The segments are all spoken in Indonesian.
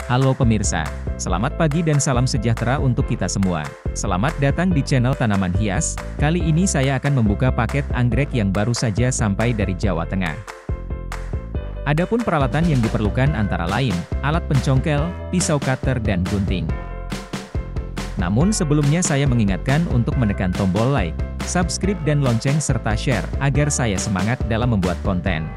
Halo pemirsa, selamat pagi dan salam sejahtera untuk kita semua. Selamat datang di channel Tanaman Hias. Kali ini saya akan membuka paket anggrek yang baru saja sampai dari Jawa Tengah. Adapun peralatan yang diperlukan antara lain, alat pencongkel, pisau cutter dan gunting. Namun sebelumnya saya mengingatkan untuk menekan tombol like, subscribe dan lonceng serta share, agar saya semangat dalam membuat konten.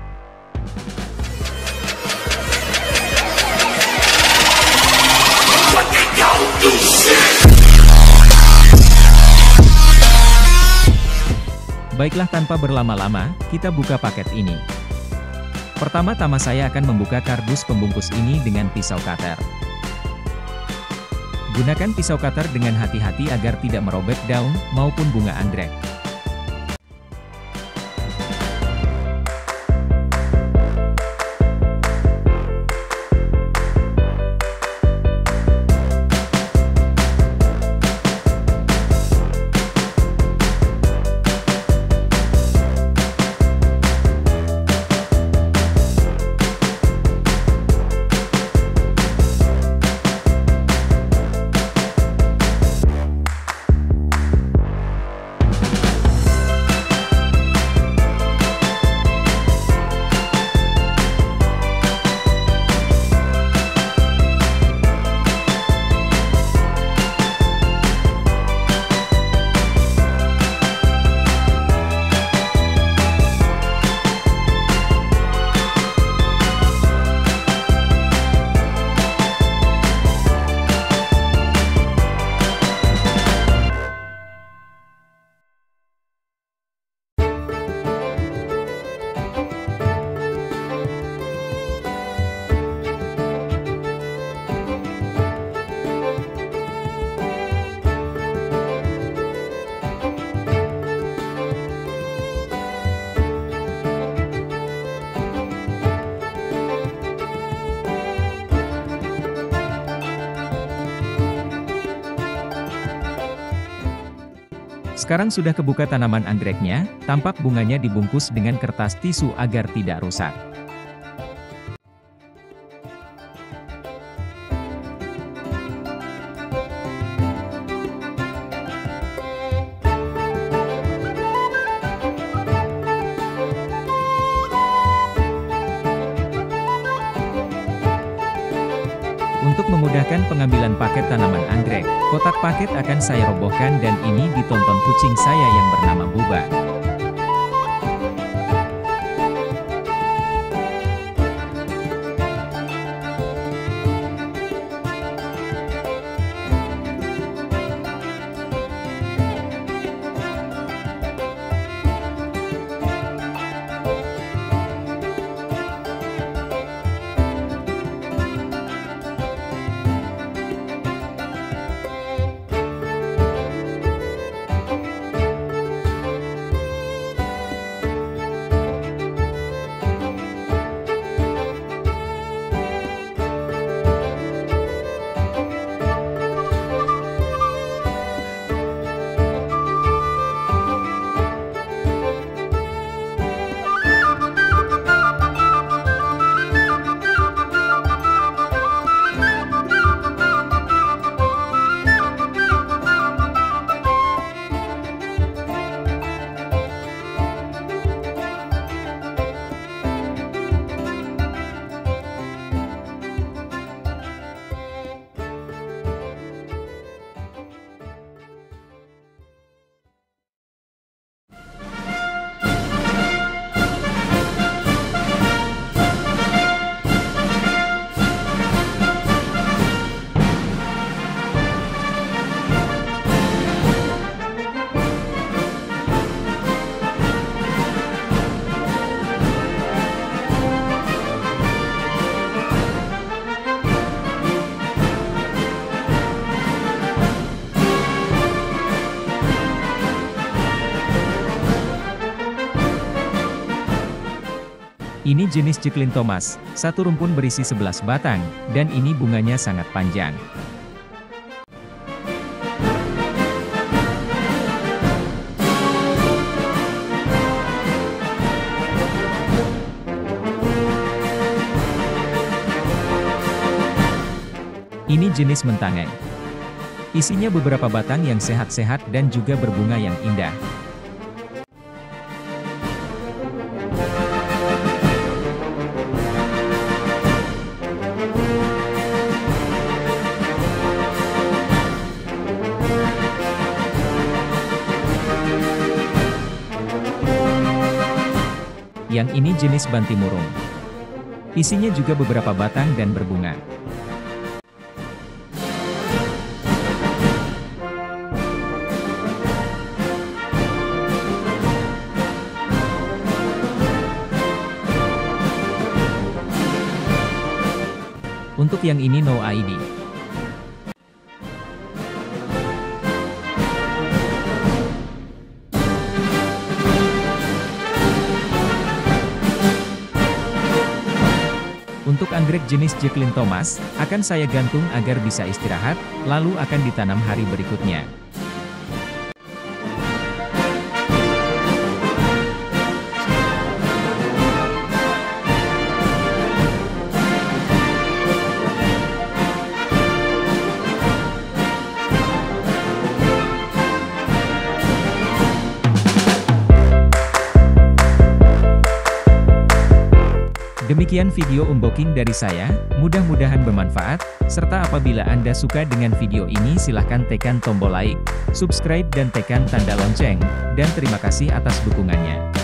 Baiklah, tanpa berlama-lama, kita buka paket ini. Pertama-tama saya akan membuka kardus pembungkus ini dengan pisau cutter. Gunakan pisau cutter dengan hati-hati agar tidak merobek daun maupun bunga anggrek. Sekarang sudah kebuka tanaman anggreknya, tampak bunganya dibungkus dengan kertas tisu agar tidak rusak. Untuk memudahkan pengambilan paket tanaman anggrek, kotak paket akan saya robohkan dan ini ditonton kucing saya yang bernama Buba. Ini jenis Ciklin Thomas, satu rumpun berisi 11 batang, dan ini bunganya sangat panjang. Ini jenis mentangai. Isinya beberapa batang yang sehat-sehat dan juga berbunga yang indah. Yang ini jenis bantimurung. Isinya juga beberapa batang dan berbunga. Untuk yang ini no ID. Untuk anggrek jenis Jacqueline Thomas, akan saya gantung agar bisa istirahat, lalu akan ditanam hari berikutnya. Demikian video unboxing dari saya, mudah-mudahan bermanfaat, serta apabila Anda suka dengan video ini silahkan tekan tombol like, subscribe dan tekan tanda lonceng, dan terima kasih atas dukungannya.